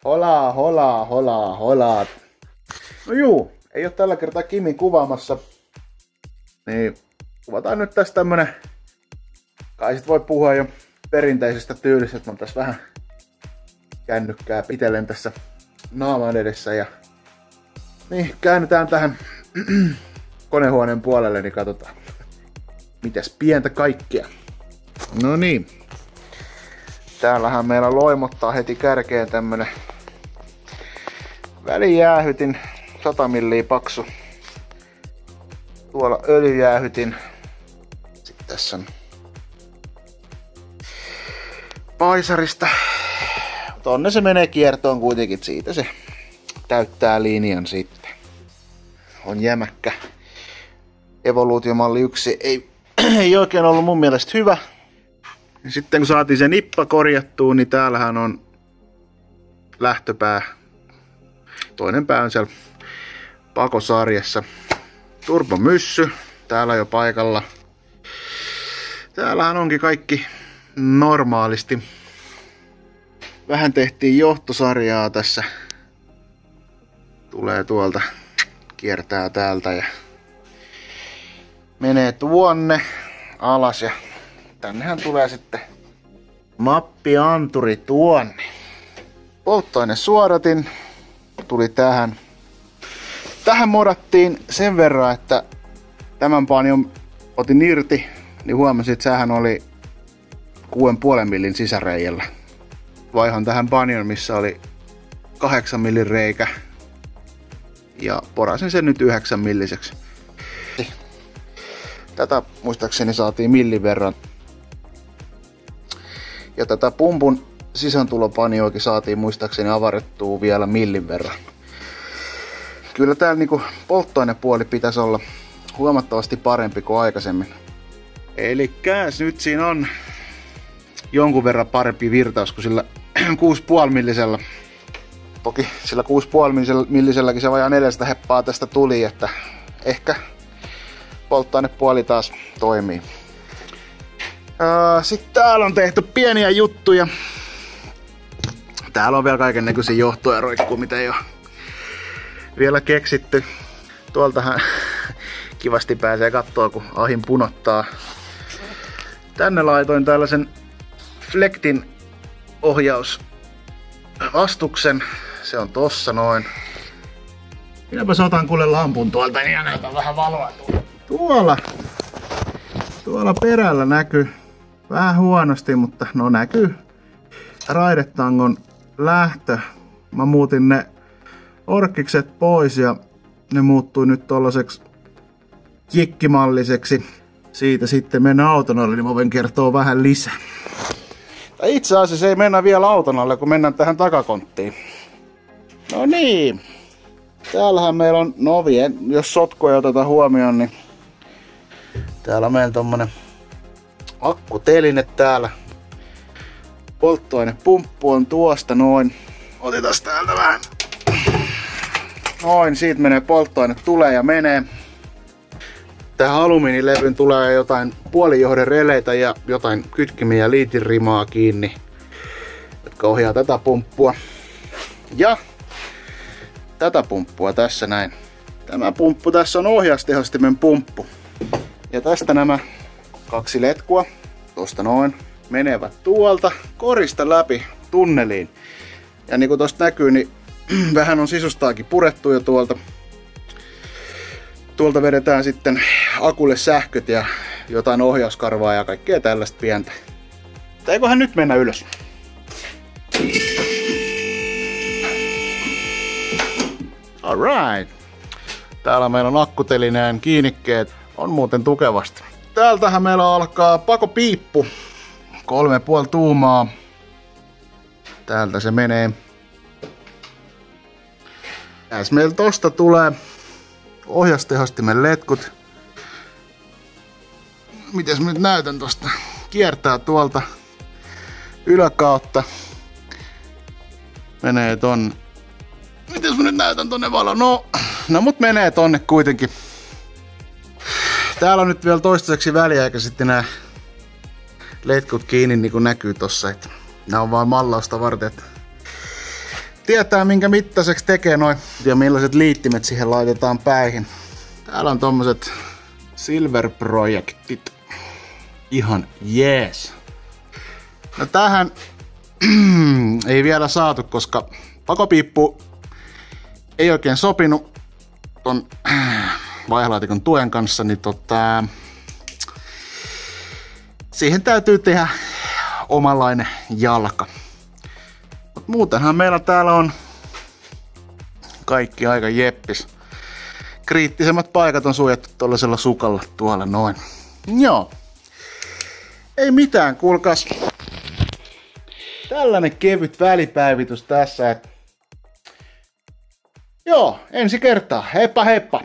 Hola, hola, hola, hola. No juu, ei oo tällä kertaa Kimi kuvaamassa. Niin, kuvataan nyt tästä tämmönen... Kai sit voi puhua jo perinteisestä tyylistä, että mä tässä vähän kännykkää pitellen tässä naaman edessä ja... Niin, käännytään tähän konehuoneen puolelle, niin katsotaan. Mitäs pientä kaikkea. No niin. Täällähän meillä loimottaa heti kärkeen tämmönen välijäähytin, 100 milliä paksu. Tuolla öljyjäähytin. Sitten tässä on paisarista. Tonne se menee kiertoon kuitenkin, siitä se täyttää linjan sitten. On jämäkkä. Evoluutiomalli 1 ei oikein ollut mun mielestä hyvä. Ja sitten kun saatiin se nippa korjattua, niin täällähän on lähtöpää. Toinen pää on siellä pakosarjassa. Turbomyssy, täällä jo paikalla. Täällähän onkin kaikki normaalisti. Vähän tehtiin johtosarjaa tässä. Tulee tuolta, kiertää täältä ja menee tuonne alas ja tännehän tulee sitten mappianturi tuonne. Polttoainesuodatin tuli tähän. Tähän modattiin sen verran, että tämän panion otin irti, niin huomasin, että sehän oli 6,5 millin sisäreijällä. Vaihan tähän panion, missä oli 8 millin reikä. Ja porasin sen nyt 9 milliseksi. Tätä muistaakseni saatiin millin verran. Ja tätä pumpun sisääntulopanioakin saatiin muistaakseni avarettua vielä millin verran. Kyllä täällä niinku polttoainepuoli pitäisi olla huomattavasti parempi kuin aikaisemmin. Elikkäs nyt siinä on jonkun verran parempi virtaus kuin sillä 6,5 millisellä. Toki sillä 6,5 milliselläkin se vajaa 400 heppaa tästä tuli, että ehkä polttoainepuoli taas toimii. Sitten täällä on tehty pieniä juttuja. Täällä on vielä kaiken näköisiä johtoja roikkuu, mitä ei ole vielä keksitty. Tuoltahan kivasti pääsee katsoa, kun ahin punottaa. Tänne laitoin tällaisen Flektin ohjausastuksen. Se on tossa noin. Minäpäs otan kuule lampun tuolta, niin näytän vähän valoa tuolla perällä näkyy. Vähän huonosti, mutta no näkyy raidetangon lähtö. Mä muutin ne orkkikset pois ja ne muuttui nyt tollaseksi jikkimalliseksi. Siitä sitten mennä auton alle, niin mä voin kertoa vähän lisää. Itse asiassa ei mennä vielä auton alle, kun mennään tähän takakonttiin. No niin. Täällähän meillä on, jos sotku ei oteta huomioon, niin täällä on meillä tommonen akkuteline täällä. Polttoainepumppu on tuosta noin. Otetaan täältä vähän. Noin, siitä menee polttoaine, tulee ja menee. Tähän alumiinilevyyn tulee jotain puolijohden releitä ja jotain kytkimiä ja liitinrimaa kiinni, jotka ohjaa tätä pumppua. Ja tätä pumppua tässä näin. Tämä pumppu tässä on ohjaustehostimen pumppu. Ja tästä nämä 2 letkua, tosta noin, menevät tuolta korista läpi tunneliin. Ja niin kuin tosta näkyy, niin vähän on sisustaakin purettu jo tuolta. Tuolta vedetään sitten akulle sähköt ja jotain ohjauskarvaa ja kaikkea tällaista pientä. Mutta eiköhän nyt mennä ylös. Alright. Täällä meillä on akkutelineen kiinnikkeet. On muuten tukevasti. Täältähän meillä alkaa pakopiippu. 3,5 tuumaa. Täältä se menee. Tässä meillä tosta tulee ohjaustehostimen letkut. Mites mä nyt näytän tosta? Kiertää tuolta yläkautta. Menee tonne. Mites mä nyt näytän tonne valon? No mut menee tonne kuitenkin. Täällä on nyt vielä toistaiseksi väliaikaisesti nää letkut kiinni, niin kuin näkyy tossa. Että nää on vaan mallausta varten, että tietää minkä mittaiseksi tekee noin ja millaiset liittimet siihen laitetaan päihin. Täällä on tommoset Silver-projektit. Ihan jees. No tähän ei vielä saatu, koska pakopiippu ei oikein sopinut ton vaihdelaatikon tuen kanssa, niin siihen täytyy tehdä omanlainen jalka. Mut muutenhan meillä täällä on kaikki aika jeppis. Kriittisemmät paikat on suojattu tollasella sukalla tuolla noin. Joo. Ei mitään, kuulkaas. Tällainen kevyt välipäivitys tässä. Joo, ensi kertaa. Heippa heippa.